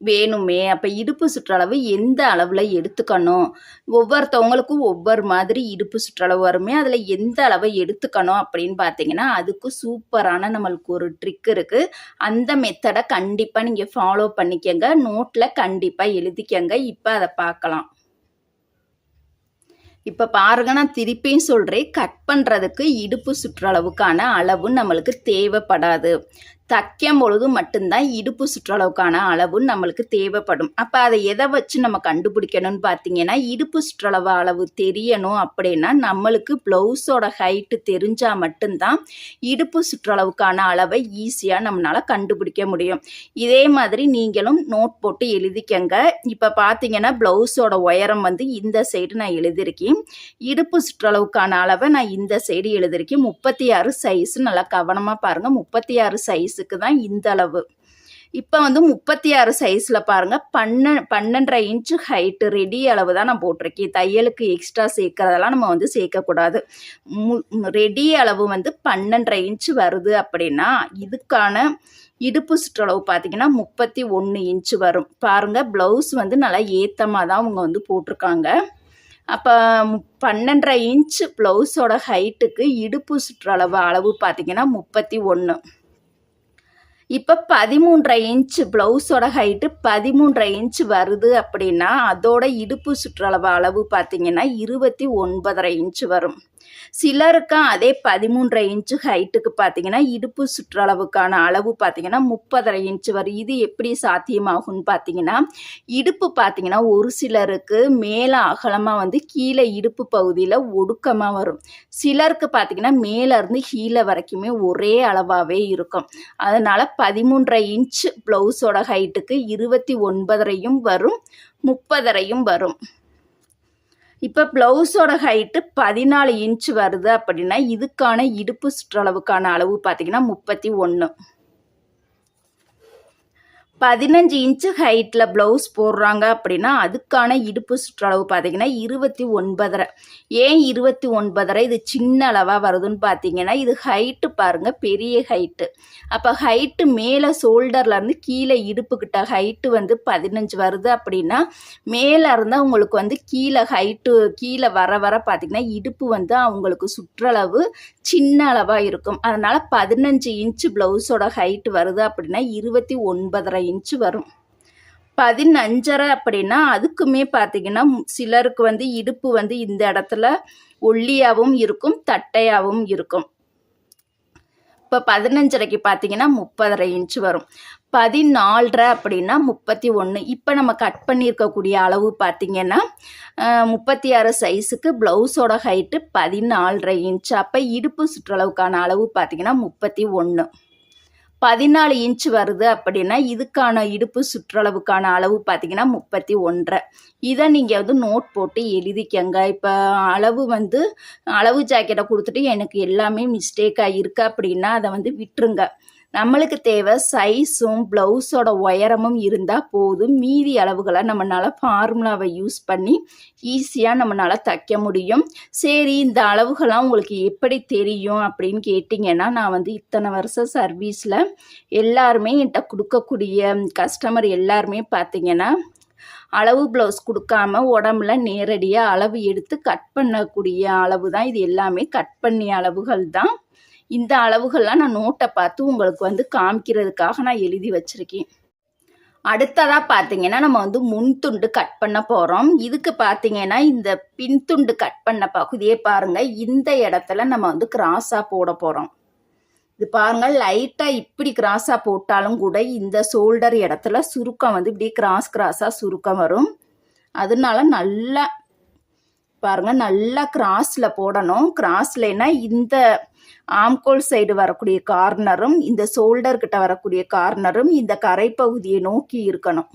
வேணுமே. அப்போ இடுப்பு சுற்றளவு எந்த அளவில் எடுத்துக்கணும்? ஒவ்வொருத்தவங்களுக்கும் ஒவ்வொரு மாதிரி இடுப்பு சுற்றளவு வருமே. அதில் எந்த அளவை எடுத்துக்கணும் அப்படின்னு பார்த்தீங்கன்னா, அதுக்கு சூப்பரான நம்மளுக்கு ஒரு ட்ரிக் இருக்குது. அந்த மெத்தடை கண்டிப்பாக நீங்கள் ஃபாலோ பண்ணிக்கங்க. நோட்டில் கண்டிப்பாக எழுதிக்கங்க. இப்போ அதை பார்க்கலாம். இப்போ பாருங்க, நான் திருப்பியும் சொல்கிறேன். கட் பண்ணுறதுக்கு இடுப்பு சுற்றளவுக்கான அளவு நம்மளுக்கு தேவைப்படாது. தைக்கும் பொழுது மட்டும்தான் இடுப்பு சுற்றளவுக்கான அளவு நம்மளுக்கு தேவைப்படும். அப்போ அதை எதை வச்சு நம்ம கண்டுபிடிக்கணும்னு பார்த்தீங்கன்னா, இடுப்பு சுற்றளவு அளவு தெரியணும் அப்படின்னா நம்மளுக்கு ப்ளவுஸோட ஹைட்டு தெரிஞ்சால் மட்டும்தான் இடுப்பு சுற்றளவுக்கான அளவை ஈஸியாக நம்மளால் கண்டுபிடிக்க முடியும். இதே மாதிரி நீங்களும் நோட் போட்டு எழுதிக்கங்க. இப்போ பார்த்தீங்கன்னா, ப்ளவுஸோட உயரம் வந்து இந்த சைடு நான் எழுதியிருக்கேன். இடுப்பு சுற்றளவுக்கான அளவை நான் இந்த சைடு எழுதியிருக்கேன். 36 சைஸ். நல்லா கவனமாக பாருங்கள். 36 சைஸுக்கு தான் இந்த அளவு. இப்போ வந்து 36 சைஸில் பாருங்கள், 12.5 இன்ச்சு ஹைட்டு ரெடி அளவு தான் நான் போட்டிருக்கேன். தையலுக்கு எக்ஸ்ட்ரா சேர்க்கறதெல்லாம் நம்ம வந்து சேர்க்கக்கூடாது. ரெடி அளவு வந்து 12.5 இன்ச்சு வருது அப்படின்னா இதுக்கான இடுப்பு சுற்றளவு பார்த்தீங்கன்னா 31 இன்ச்சு வரும். பாருங்கள், ப்ளவுஸ் வந்து நல்லா ஏத்தமாக தான் அவங்க வந்து போட்டிருக்காங்க. அப்போ 12.5 இன்ச்சு ப்ளவுஸோட ஹைட்டுக்கு இடுப்பு சுற்றளவு அளவு பார்த்தீங்கன்னா 31. இப்போ 13.5 இன்ச்சு ப்ளவுஸோட ஹைட்டு 13.5 இன்ச்சு வருது அப்படின்னா அதோட இடுப்பு சுற்றளவு அளவு பார்த்தீங்கன்னா 29.5 இன்ச்சு வரும். சிலருக்கு அதே 13.5 இன்ச்சு ஹைட்டுக்கு பார்த்தீங்கன்னா இடுப்பு சுற்றளவுக்கான அளவு பார்த்தீங்கன்னா 30.5 இன்ச்சு வரும். இது எப்படி சாத்தியமாகும்னு பார்த்தீங்கன்னா, இடுப்பு பார்த்தீங்கன்னா ஒரு சிலருக்கு மேலே அகலமாக வந்து கீழே இடுப்பு பகுதியில் ஒடுக்கமாக வரும். சிலருக்கு பார்த்தீங்கன்னா மேலேருந்து கீழே வரைக்குமே ஒரே அளவாகவே இருக்கும். அதனால் 13.5 இன்ச்சு ப்ளவுஸோட ஹைட்டுக்கு 29.5 வரும், 30.5 வரும். இப்போ ப்ளவுஸோட ஹைட்டு 14 இன்ச்சு வருது அப்படின்னா இதுக்கான இடுப்பு சுற்றளவுக்கான அளவு பார்த்தீங்கன்னா 31. 15 இன்ச்சு ஹைட்டில் ப்ளவுஸ் போடுறாங்க அப்படின்னா அதுக்கான இடுப்பு சுற்றளவு பார்த்தீங்கன்னா 29.5. ஏன் 29.5? இது சின்ன அளவாக வருதுன்னு பார்த்தீங்கன்னா, இது ஹைட்டு பாருங்கள், பெரிய ஹைட்டு. அப்போ ஹைட்டு மேலே ஷோல்டர்லேருந்து கீழே இடுப்புக்கிட்ட ஹைட்டு வந்து 15 வருது அப்படின்னா மேலே இருந்தால் உங்களுக்கு வந்து கீழே ஹைட்டு கீழே வர வர பார்த்திங்கன்னா இடுப்பு வந்து அவங்களுக்கு சுற்றளவு சின்ன அளவாக இருக்கும். அதனால் 15 இன்ச்சு ப்ளவுஸோட ஹைட் வருது அப்படின்னா 29.5 இன்ச்சு வரும். 15.5 அப்படின்னா அதுக்குமே பார்த்தீங்கன்னா சிலருக்கு வந்து இடுப்பு வந்து இந்த இடத்துல ஒல்லியாகவும் இருக்கும், தட்டையாகவும் இருக்கும். இப்போ 15.5க்கு பார்த்தீங்கன்னா 30.5 இன்ச்சு வரும். 14.5 அப்படின்னா 31. இப்போ நம்ம கட் பண்ணியிருக்கக்கூடிய அளவு பார்த்தீங்கன்னா 36 சைஸுக்கு ப்ளவுஸோட ஹைட்டு 14.5 இன்ச்சு. அப்போ இடுப்பு சுற்றளவுக்கான அளவு பார்த்தீங்கன்னா 31. 14 இன்ச்சு வருது அப்படின்னா இதுக்கான இடுப்பு சுற்றளவுக்கான அளவு பார்த்தீங்கன்னா 31. இதை நீங்கள் வந்து நோட் போட்டு எழுதிக்கங்க. இப்போ அளவு ஜாக்கெட்டை கொடுத்துட்டு எனக்கு எல்லாமே மிஸ்டேக்காக இருக்குது அப்படின்னா அதை வந்து விட்டுருங்க. நம்மளுக்கு தேவை சைஸும் ப்ளவுஸோட உயரமும் இருந்தால் போதும். மீதி அளவுகளை நம்மளால் ஃபார்முலாவை யூஸ் பண்ணி ஈஸியாக நம்மளால் தைக்க முடியும். சரி, இந்த அளவுகள்லாம் உங்களுக்கு எப்படி தெரியும் அப்படின்னு கேட்டிங்கன்னா, நான் வந்து இத்தனை வருஷம் சர்வீஸில் எல்லாருமே என்கிட்ட கொடுக்கக்கூடிய கஸ்டமர் எல்லாருமே பார்த்தீங்கன்னா அளவு ப்ளவுஸ் கொடுக்காம உடம்புல நேரடியாக அளவு எடுத்து கட் பண்ணக்கூடிய அளவு தான். இது எல்லாமே கட் பண்ணிய அளவுகள் தான். இந்த அளவுகள்லாம் நான் நோட்டை பார்த்து உங்களுக்கு வந்து காமிக்கிறதுக்காக நான் எழுதி வச்சுருக்கேன். அடுத்ததாக பார்த்தீங்கன்னா நம்ம வந்து முன்துண்டு கட் பண்ண போகிறோம். இதுக்கு பார்த்தீங்கன்னா இந்த பின்துண்டு கட் பண்ண பகுதியே பாருங்கள், இந்த இடத்துல நம்ம வந்து கிராஸாக போட போகிறோம். இது பாருங்கள், லைட்டாக இப்படி கிராஸாக போட்டாலும் கூட இந்த ஷோல்டர் இடத்துல சுருக்கம் வந்து இப்படி கிராஸாக சுருக்கம் வரும். அதனால நல்லா பாருங்கள், நல்லா கிராஸில் போடணும். கிராஸ்லன்னா இந்த ஆம்கோல் சைடு வரக்கூடிய கார்னரும் இந்த ஷோல்டர் கிட்ட வரக்கூடிய கார்னரும் இந்த கரைப்பகுதியை நோக்கி இருக்கணும்.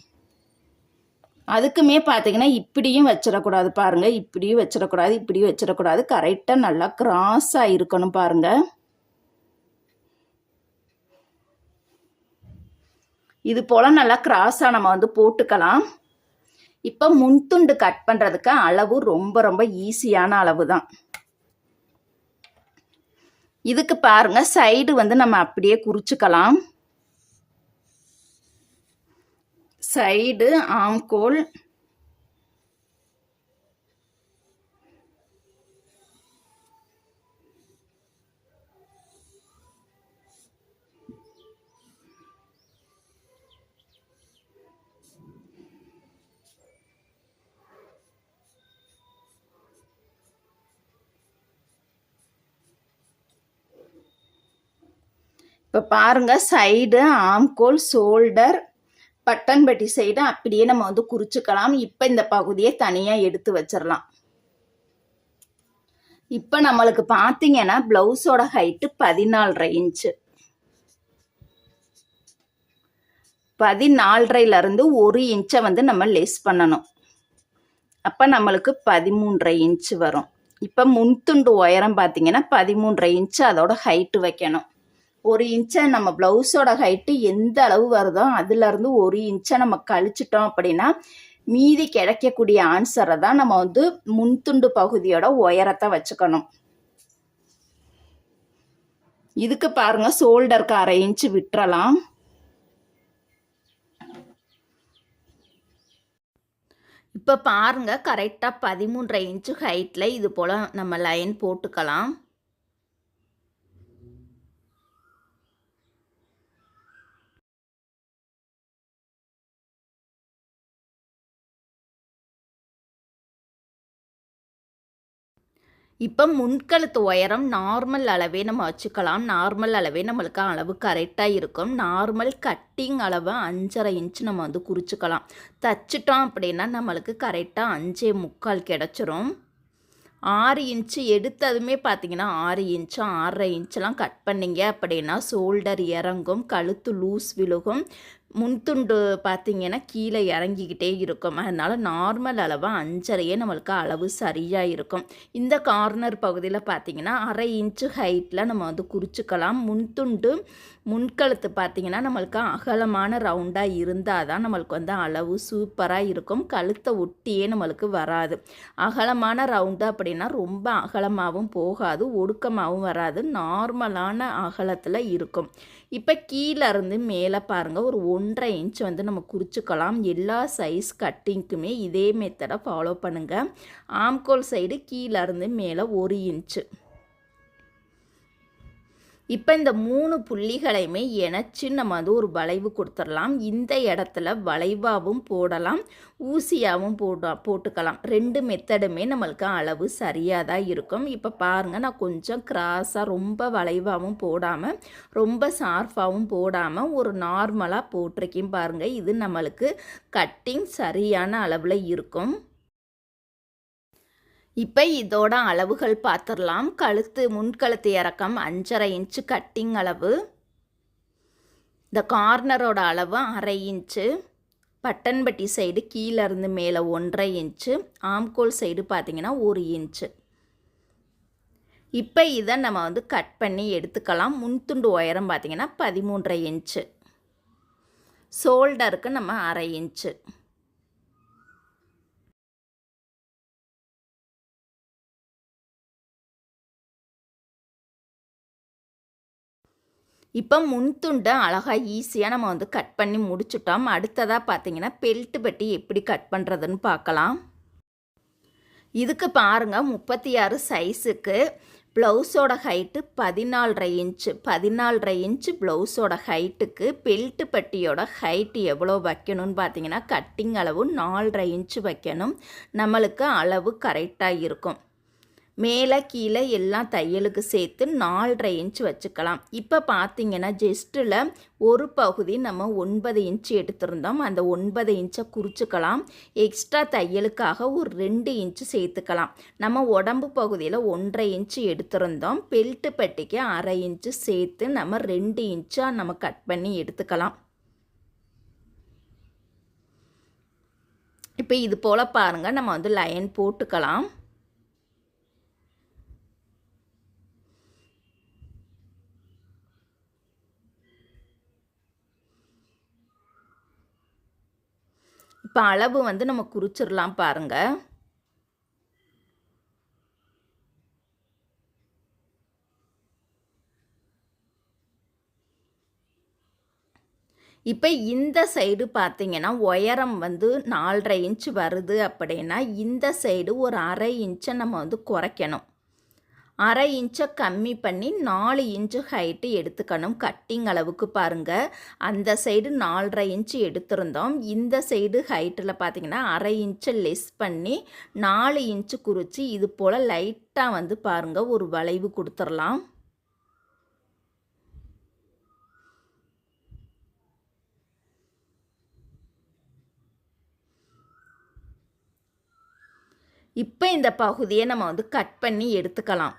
அதுக்குமே பார்த்தீங்கன்னா இப்படியும் வச்சிடக்கூடாது பாருங்க, இப்படியும் வச்சிடக்கூடாது, இப்படியும் வச்சிடக்கூடாது. கரெக்டாக நல்லா கிராஸாக இருக்கணும் பாருங்க. இது போல் நல்லா கிராஸாக நம்ம வந்து போட்டுக்கலாம். இப்போ முன்துண்டு கட் பண்ணுறதுக்கு அளவு ரொம்ப ரொம்ப ஈஸியான அளவு தான். இதுக்கு பாருங்க, சைடு வந்து நம்ம அப்படியே குறிச்சுக்கலாம். சைடு ஆம்கோல், இப்போ பாருங்க, சைடு ஆம்கோல், ஷோல்டர், பட்டன் பட்டி சைடு அப்படியே நம்ம வந்து குறிச்சுக்கலாம். இப்போ இந்த பகுதியை தனியாக எடுத்து வச்சிடலாம். இப்போ நம்மளுக்கு பார்த்தீங்கன்னா ப்ளவுஸோட ஹைட்டு 14.5 இன்ச்சு. 14.5லேருந்து 1 இன்ச்சை வந்து நம்ம லெஸ் பண்ணணும். அப்போ நம்மளுக்கு 13.5 இன்ச்சு வரும். இப்போ முன்துண்டு உயரம் பார்த்தீங்கன்னா 13.5 இன்ச்சு அதோட ஹைட்டு வைக்கணும். 1 இன்ச்சை நம்ம ப்ளவுஸோட ஹைட்டு எந்த அளவு வருதோ அதுலேருந்து 1 இன்ச்சை நம்ம கழிச்சிட்டோம் அப்படின்னா மீதி கிடைக்கக்கூடிய ஆன்சரை தான் நம்ம வந்து முன்துண்டு பகுதியோட உயரத்தை வச்சுக்கணும். இதுக்கு பாருங்க, ஷோல்டருக்கு 1/2 இன்ச்சு விட்டுறலாம். இப்போ பாருங்க, கரெக்டாக 13.5 இன்ச்சு ஹைட்டில் இது போல் நம்ம லைன் போட்டுக்கலாம். இப்போ முன்கழுத்து உயரம் நார்மல் அளவே நம்ம வச்சுக்கலாம். நார்மல் அளவே நம்மளுக்கு அளவு கரெக்டாக இருக்கும். நார்மல் கட்டிங் அளவு 5.5 இன்ச்சு நம்ம வந்து குறிச்சிக்கலாம். தச்சிட்டோம் அப்படின்னா நம்மளுக்கு கரெக்டாக 5.25 கிடச்சிரும். 6 இன்ச்சு எடுத்ததுமே பார்த்தீங்கன்னா 6 இன்ச்சு 6.5 இன்ச்செலாம் கட் பண்ணிங்க அப்படின்னா ஷோல்டர் இறங்கும், கழுத்து லூஸ் விழுகும், முன்துண்டு பார்த்தீங்கன்னா கீழே இறங்கிக்கிட்டே இருக்கும். அதனால் நார்மல் அளவு 5.5 நம்மளுக்கு அளவு சரியாக இருக்கும். இந்த கார்னர் பகுதியில் பார்த்தீங்கன்னா 1/2 இன்ச்சு ஹைட்டில் நம்ம வந்து குறிச்சிக்கலாம். முன்கழுத்து பார்த்தீங்கன்னா நம்மளுக்கு அகலமான ரவுண்டாக இருந்தால் தான் நம்மளுக்கு வந்து அளவு சூப்பராக இருக்கும். கழுத்தை ஒட்டியே நம்மளுக்கு வராது. அகலமான ரவுண்டு அப்படின்னா ரொம்ப அகலமாகவும் போகாது, ஒடுக்கமாகவும் வராது, நார்மலான அகலத்தில் இருக்கும். இப்போ கீழே இருந்து மேலே பாருங்கள், ஒரு 1.5 இன்ச் வந்து நம்ம குறிச்சிக்கலாம். எல்லா சைஸ் கட்டிங்க்குமே இதே மெத்தடை ஃபாலோ பண்ணுங்கள். ஆம்கோல் சைடு கீழே இருந்து மேலே 1 இன்ச்சு. இப்போ இந்த 3 புள்ளிகளையுமே இணைச்சு நம்ம வந்து ஒரு வளைவு கொடுத்துடலாம். இந்த இடத்துல வளைவாகவும் போடலாம், ஊசியாகவும் போட்டுக்கலாம். 2 மெத்தடுமே நம்மளுக்கு அளவு சரியாக தான் இருக்கும். இப்போ பாருங்கள், நான் கொஞ்சம் கிராஸாக ரொம்ப வளைவாகவும் போடாமல் ரொம்ப ஷார்ப்பாகவும் போடாமல் ஒரு நார்மலாக போட்டிருக்கேன் பாருங்கள். இது நம்மளுக்கு கட்டிங் சரியான அளவில் இருக்கும். இப்போ இதோட அளவுகள் பார்த்துடலாம். கழுத்து முன்கழுத்து இறக்கம் 5.5 இன்ச்சு கட்டிங் அளவு, இந்த கார்னரோட அளவு 1/2 இன்ச்சு, பட்டன்பட்டி சைடு கீழேருந்து மேலே 1.5 இன்ச்சு, ஆம்கோல் சைடு பார்த்திங்கன்னா 1 இன்ச்சு. இப்போ இதை நம்ம வந்து கட் பண்ணி எடுத்துக்கலாம். முன்துண்டு உயரம் பார்த்திங்கன்னா 13.5 இன்ச்சு, ஷோல்டருக்கு நம்ம 1/2 இன்ச்சு. இப்போ முன்துண்டை அழகாக ஈஸியாக நம்ம வந்து கட் பண்ணி முடிச்சுட்டோம். அடுத்ததாக பார்த்தீங்கன்னா பெல்ட்டு பட்டி எப்படி கட் பண்ணுறதுன்னு பார்க்கலாம். இதுக்கு பாருங்கள், 36 சைஸுக்கு ப்ளவுஸோட ஹைட்டு 14.5 இன்ச்சு. 14.5 இன்ச்சு ப்ளவுஸோட ஹைட்டுக்கு பெல்ட்டு பட்டியோட ஹைட்டு எவ்வளோ வைக்கணும்னு பார்த்தீங்கன்னா கட்டிங் அளவு 4.5 இன்ச்சு வைக்கணும். நம்மளுக்கு அளவு கரெக்டாக இருக்கும். மேலே கீழே எல்லாம் தையலுக்கு சேர்த்து 4.5 இன்ச்சு வச்சுக்கலாம். இப்போ பார்த்தீங்கன்னா ஜெஸ்ட்டில் ஒரு பகுதி நம்ம 9 இன்ச்சு எடுத்திருந்தோம். அந்த 9 இன்ச்சை குறிச்சிக்கலாம். எக்ஸ்ட்ரா தையலுக்காக ஒரு 2 இன்ச்சு சேர்த்துக்கலாம். நம்ம உடம்பு பகுதியில் 1.5 இன்ச்சு எடுத்திருந்தோம். பெல்ட்டு பட்டிக்கு 1/2 இன்ச்சு சேர்த்து நம்ம 2 இன்ச்சாக நம்ம கட் பண்ணி எடுத்துக்கலாம். இப்போ இது போல் பாருங்கள், நம்ம வந்து லைன் போட்டுக்கலாம். இப்போ அளவு வந்து நம்ம குறிச்சிடலாம் பாருங்கள். இப்போ இந்த சைடு பார்த்தீங்கன்னா உயரம் வந்து 4.5 இன்ச்சு வருது அப்படின்னா இந்த சைடு ஒரு 1/2 இன்ச்சை நம்ம வந்து குறைக்கணும். 1/2 இன்ச்சை கம்மி பண்ணி 4 இன்ச்சு ஹைட்டு எடுத்துக்கணும். கட்டிங் அளவுக்கு பாருங்கள், அந்த சைடு 4.5 இன்ச்சு எடுத்திருந்தோம். இந்த சைடு ஹைட்டில் பார்த்திங்கன்னா 1/2 இன்ச்சை லெஸ் பண்ணி 4 இன்ச்சு குறித்து இது போல் லைட்டாக வந்து பாருங்கள் ஒரு வளைவு கொடுத்துடலாம். இப்போ இந்த பகுதியை நம்ம வந்து கட் பண்ணி எடுத்துக்கலாம்.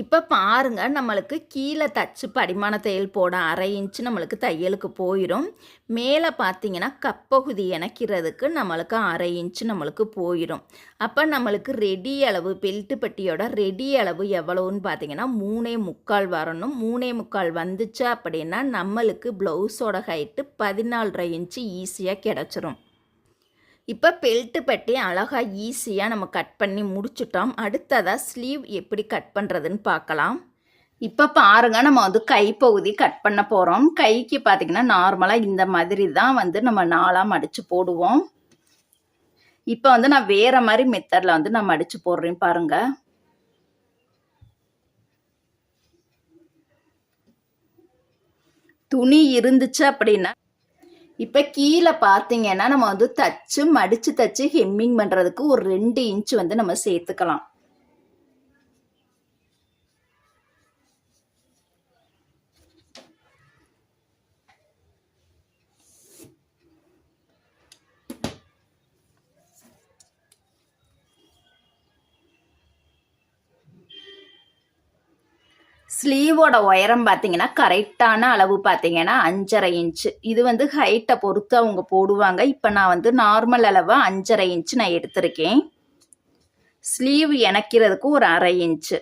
இப்போ பாருங்கள், நம்மளுக்கு கீழே தச்சு படிமான தையல் போட 1/2 இன்ச்சு நம்மளுக்கு தையலுக்கு போயிடும். மேலே பார்த்தீங்கன்னா கப்பகுதி இணைக்கிறதுக்கு நம்மளுக்கு 1/2 இன்ச்சு நம்மளுக்கு போயிடும். அப்போ நம்மளுக்கு ரெடி அளவு பெல்ட்டு பட்டியோட ரெடி அளவு எவ்வளோன்னு பார்த்தீங்கன்னா 3.25 வரணும். 3.25 வந்துச்சு அப்படின்னா நம்மளுக்கு ப்ளவுஸோட ஹைட்டு 14.5 இன்ச்சு ஈஸியாக கிடச்சிரும். இப்போ பெல்ட்டு பட்டி அழகாக ஈஸியாக நம்ம கட் பண்ணி முடிச்சிட்டோம். அடுத்ததாக ஸ்லீவ் எப்படி கட் பண்ணுறதுன்னு பார்க்கலாம். இப்போ பாருங்கள், நம்ம வந்து கைப்பகுதி கட் பண்ண போகிறோம். கைக்கு பார்த்திங்கன்னா நார்மலாக இந்த மாதிரி தான் வந்து நம்ம 4ஆக மடித்து போடுவோம். இப்போ வந்து நான் வேறு மாதிரி மெத்தடில் வந்து நான் மடித்து போடுறேன் பாருங்கள். துணி இருந்துச்சு அப்படின்னா இப்போ கீழே பார்த்தீங்கன்னா நம்ம வந்து மடித்து தச்சு ஹெம்மிங் பண்ணுறதுக்கு ஒரு 2 இன்ச்சு வந்து நம்ம சேர்த்துக்கலாம். ஸ்லீவோட உயரம் பார்த்தீங்கன்னா கரெக்டான அளவு பார்த்தீங்கன்னா 5.5 இன்ச்சு. இது வந்து ஹைட்டை பொறுத்து அவங்க போடுவாங்க. இப்போ நான் வந்து நார்மல் அளவு 5.5 இன்ச்சு நான் எடுத்திருக்கேன். ஸ்லீவ் இணைக்கிறதுக்கு ஒரு 1/2 இன்ச்சு.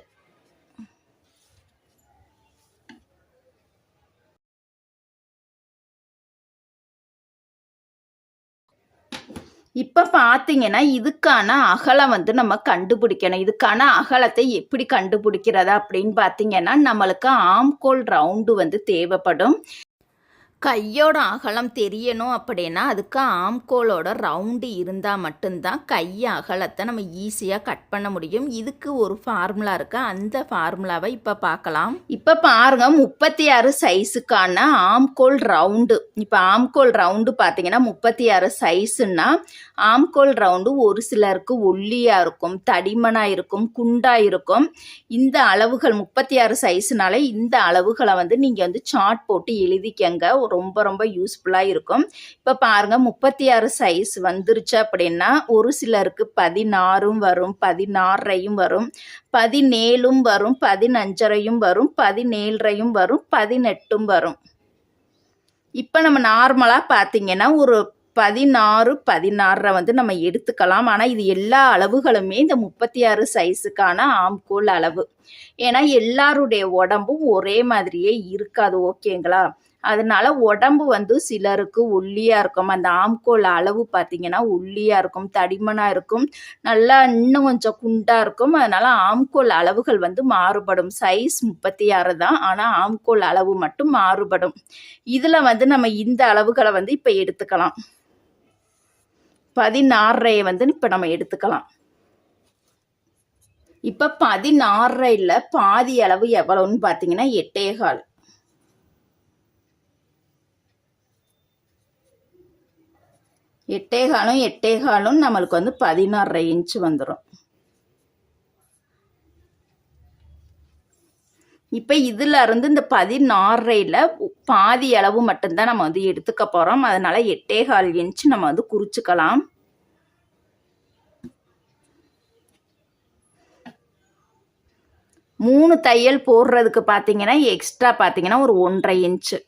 இப்ப பார்த்தீங்கன்னா, இதுக்கான அகலம் வந்து நம்ம கண்டுபிடிக்கணும். இதுக்கான அகலத்தை எப்படி கண்டுபிடிக்கிறது அப்படின்னு பார்த்தீங்கன்னா, நம்மளுக்கு ஆம்கோல் ரவுண்டு வந்து தேவைப்படும். கையோட அகலம் தெரியணும் அப்படின்னா, அதுக்கு ஆம்கோலோட ரவுண்டு இருந்தால் மட்டும்தான் கை அகலத்தை நம்ம ஈஸியாக கட் பண்ண முடியும். இதுக்கு ஒரு ஃபார்முலா இருக்குது. அந்த ஃபார்முலாவை இப்போ பார்க்கலாம். இப்போ பாருங்க, 36 சைஸுக்கான ஆம்கோல் ரவுண்டு. இப்போ ஆம்கோல் ரவுண்டு பார்த்தீங்கன்னா 36 சைஸுன்னா, ஆம்கோல் ரவுண்டு ஒரு சிலருக்கு ஒல்லியாக இருக்கும், தடிமனாக இருக்கும், குண்டாக இருக்கும். இந்த அளவுகள் 36 சைஸுனால இந்த அளவுகளை வந்து நீங்கள் வந்து சார்ட் போட்டு எழுதிக்கங்க. ரொம்ப ரொம்ப யூஸ்ஃபுல்லாக இருக்கும். இப்போ பாருங்கள், 36 சைஸ் வந்துருச்சு அப்படின்னா ஒரு சிலருக்கு 16ம் வரும், 16.5யும் வரும், 17ம் வரும், 15.5யும் வரும், 17.5யும் வரும், 18ம் வரும். இப்போ நம்ம நார்மலாக பார்த்தீங்கன்னா ஒரு 16, 16 வந்து நம்ம எடுத்துக்கலாம். ஆனால் இது எல்லா அளவுகளுமே இந்த 36 சைஸுக்கான ஆம்கோல் அளவு. ஏன்னா எல்லாருடைய உடம்பும் ஒரே மாதிரியே இருக்காது, ஓகேங்களா? அதனால உடம்பு வந்து சிலருக்கு ஒல்லியாக இருக்கும். அந்த ஆம்கோல் அளவு பார்த்தீங்கன்னா ஒல்லியாக இருக்கும், தடிமனாக இருக்கும், நல்லா இன்னும் கொஞ்சம் குண்டாக இருக்கும். அதனால ஆம்கோல் அளவுகள் வந்து மாறுபடும். சைஸ் 36 தான், ஆனால் ஆம்கோல் அளவு மட்டும் மாறுபடும். இதில் வந்து நம்ம இந்த அளவுகளை வந்து இப்போ எடுத்துக்கலாம். 16 வந்து இப்போ நம்ம எடுத்துக்கலாம். இப்போ 16ல் பாதி அளவு எவ்வளவுன்னு பார்த்தீங்கன்னா 8.25. 8.25ம் 8.25ம் நம்மளுக்கு வந்து 16 இன்ச்சு வந்துடும். இப்போ இதில் இருந்து இந்த 16ல் பாதி அளவு மட்டும்தான் நம்ம வந்து எடுத்துக்க போகிறோம். அதனால 8.25 இன்ச்சு நம்ம வந்து குறிச்சுக்கலாம். மூணு தையல் போடுறதுக்கு பார்த்தீங்கன்னா எக்ஸ்ட்ரா பார்த்தீங்கன்னா ஒரு 1.5 இன்ச்சு.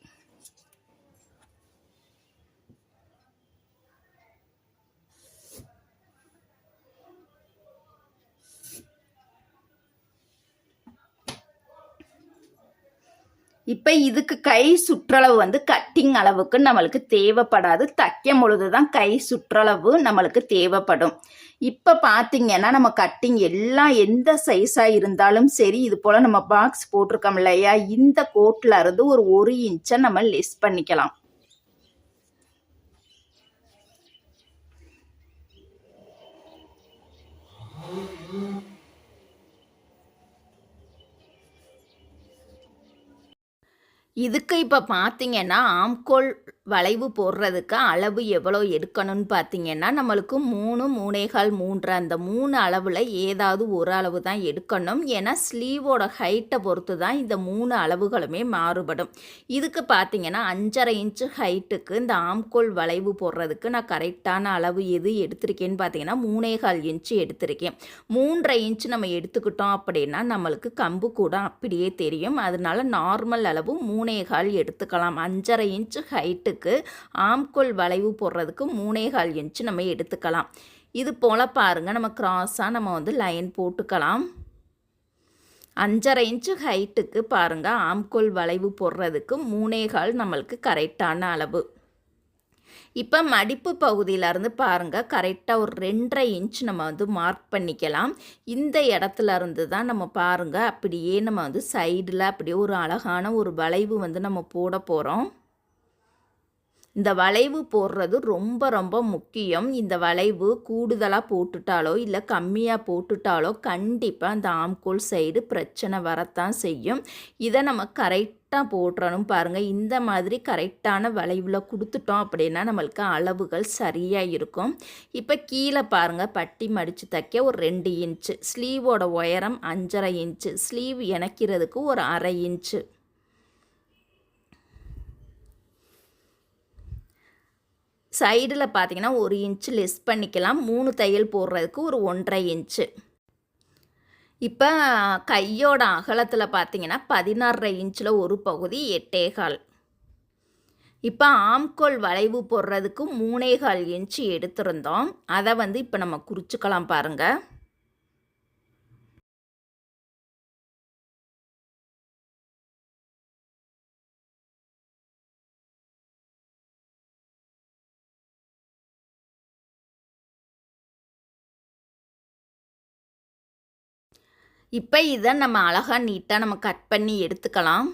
இப்போ இதுக்கு கை சுற்றளவு வந்து கட்டிங் அளவுக்கு நம்மளுக்கு தேவைப்படாது. தைக்கும் பொழுது தான் கை சுற்றளவு நம்மளுக்கு தேவைப்படும். இப்போ பார்த்தீங்கன்னா நம்ம கட்டிங் எல்லாம் எந்த சைஸாக இருந்தாலும் சரி, இது போல் நம்ம பாக்ஸ் போட்டிருக்கோம் இல்லையா, இந்த கோட்டில் இருந்து ஒரு 1 இன்ச்சை நம்ம லெஸ் பண்ணிக்கலாம். இதுக்கு இப்போ பார்த்தீங்கன்னா ஆம்கோல் வளைவு போடுறதுக்கு அளவு எவ்வளோ எடுக்கணும்னு பார்த்தீங்கன்னா நம்மளுக்கு 3, 3.25, 3 அந்த 3 அளவில் ஏதாவது ஒரு அளவு தான் எடுக்கணும். ஏன்னா ஸ்லீவோட ஹைட்டை பொறுத்து தான் இந்த 3 அளவுகளுமே மாறுபடும். இதுக்கு பார்த்தீங்கன்னா 5.5 இன்ச்சு ஹைட்டுக்கு இந்த ஆம்கோல் வளைவு போடுறதுக்கு நான் கரெக்டான அளவு எது எடுத்திருக்கேன்னு பார்த்தீங்கன்னா 3.25 இன்ச்சு எடுத்திருக்கேன். 3.5 இன்ச்சு நம்ம எடுத்துக்கிட்டோம் அப்படின்னா நம்மளுக்கு கம்பு கூட அப்படியே தெரியும். அதனால நார்மல் அளவு 3.25 எடுத்துக்கலாம். 5.5 இன்ச்சு ஹைட்டுக்கு ஆம்கோல் வளைவு போடுறதுக்கு 3.25 இன்ச்சு நம்ம எடுத்துக்கலாம். இது போல் பாருங்கள், நம்ம கிராஸாக நம்ம வந்து லைன் போட்டுக்கலாம். 5.5 இன்ச்சு ஹைட்டுக்கு பாருங்கள் ஆம்கோல் வளைவு போடுறதுக்கு 3.25 நம்மளுக்கு கரெக்டான அளவு. இப்போ மடிப்பு பகுதியிலேருந்து பாருங்கள் கரெக்டாக ஒரு 2.5 இன்ச் நம்ம வந்து மார்க் பண்ணிக்கலாம். இந்த இடத்துல இருந்து தான் நம்ம பாருங்கள் அப்படியே நம்ம வந்து சைடில் அப்படியே ஒரு அழகான ஒரு வளைவு வந்து நம்ம போட போகிறோம். இந்த வளைவு போடுறது ரொம்ப ரொம்ப முக்கியம். இந்த வளைவு கூடுதலாக போட்டுட்டாலோ இல்லை கம்மியாக போட்டுட்டாலோ கண்டிப்பாக அந்த ஆம்கோல் சைடு பிரச்சனை வரத்தான் செய்யும். இதை நம்ம கரெக்டாக போட்டுறணும். பாருங்கள், இந்த மாதிரி கரெக்டான வளைவில் கொடுத்துட்டோம் அப்படின்னா நம்மளுக்கு அளவுகள் சரியாக இருக்கும். இப்போ கீழே பாருங்கள், பட்டி மடித்து தைக்க ஒரு 2 இன்ச்சு, ஸ்லீவோட உயரம் 5.5 இன்ச்சு, ஸ்லீவ் இணைக்கிறதுக்கு ஒரு 1/2 இன்ச்சு. சைடில் பார்த்தீங்கன்னா 1 இன்ச்சு லெஸ் பண்ணிக்கலாம். 3 தையல் போடுறதுக்கு ஒரு 1.5 இன்ச்சு. இப்போ கையோட அகலத்தில் பார்த்தீங்கன்னா 16.5 இன்ச்சில் ஒரு பகுதி 8.25. இப்போ ஆம்கோல் வளைவு போடுறதுக்கு 3.25 இன்ச்சு எடுத்திருந்தோம். அதை வந்து இப்போ நம்ம குறிச்சிக்கலாம் பாருங்கள். இப்போ இதை நம்ம அழகாக நீட்டாக நம்ம கட் பண்ணி எடுத்துக்கலாம்.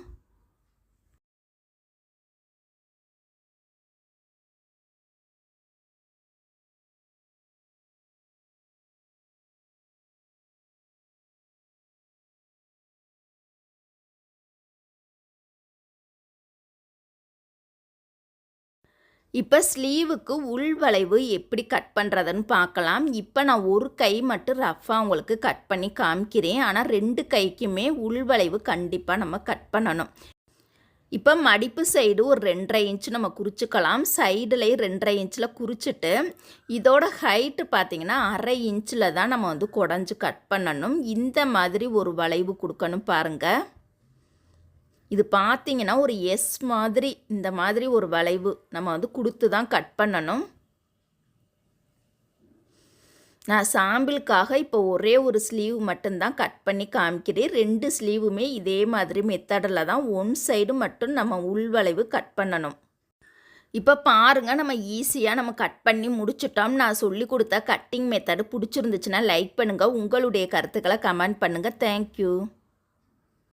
இப்போ ஸ்லீவுக்கு உள்வளைவு எப்படி கட் பண்ணுறதுன்னு பார்க்கலாம். இப்போ நான் ஒரு கை மட்டும் ரஃப்பாக உங்களுக்கு கட் பண்ணி காமிக்கிறேன். ஆனால் 2 கைக்குமே உள்வளைவு கண்டிப்பாக நம்ம கட் பண்ணணும். இப்போ மடிப்பு சைடு ஒரு 2.5 இன்ச் நம்ம குறிச்சிக்கலாம். சைடுலேயும் 2.5 இன்ச்சில் குறிச்சிட்டு இதோட ஹைட்டு பார்த்திங்கன்னா 1/2 இன்ச்சில் தான் நம்ம வந்து குடஞ்சி கட் பண்ணணும். இந்த மாதிரி ஒரு வளைவு கொடுக்கணும் பாருங்கள். இது பார்த்திங்கன்னா ஒரு எஸ் மாதிரி இந்த மாதிரி ஒரு வளைவு நம்ம வந்து கொடுத்து தான் கட் பண்ணணும். நான் சாம்பிளுக்காக இப்போ ஒரே ஒரு ஸ்லீவ் மட்டும்தான் கட் பண்ணி காமிக்கிறேன். 2 ஸ்லீவுமே இதே மாதிரி மெத்தடில் தான் ஒன் சைடு மட்டும் நம்ம உள்வளைவு கட் பண்ணணும். இப்போ பாருங்கள், நம்ம ஈஸியாக நம்ம கட் பண்ணி முடிச்சிட்டோம். நான் சொல்லி கொடுத்த கட்டிங் மெத்தடு பிடிச்சிருந்துச்சுன்னா லைக் பண்ணுங்கள். உங்களுடைய கருத்துக்களை கமெண்ட் பண்ணுங்கள். தேங்க்யூ.